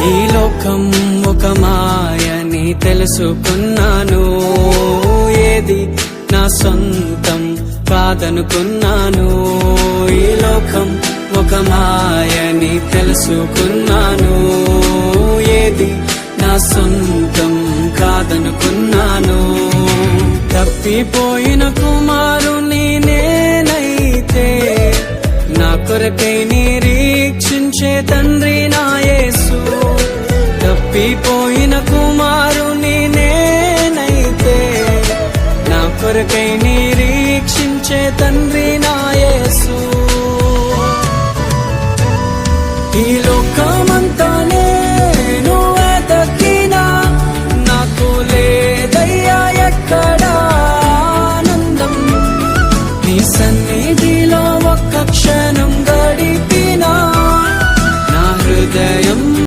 ఈ లోకం ఒక మాయని తెలుసుకున్నాను, ఏది నా సొంతం కాదనుకున్నాను. ఈ లోకం ఒక మాయని తెలుసుకున్నాను, ఏది నా సొంతం కాదనుకున్నాను. తప్పిపోయిన కుమారుని నేనైతే, నా కొరకై నిరీక్షించే తండ్రి నా యేసు. తప్పిపోయిన కుమారుని నేనైతే, నా కొరకై నిరీక్షించే తండ్రి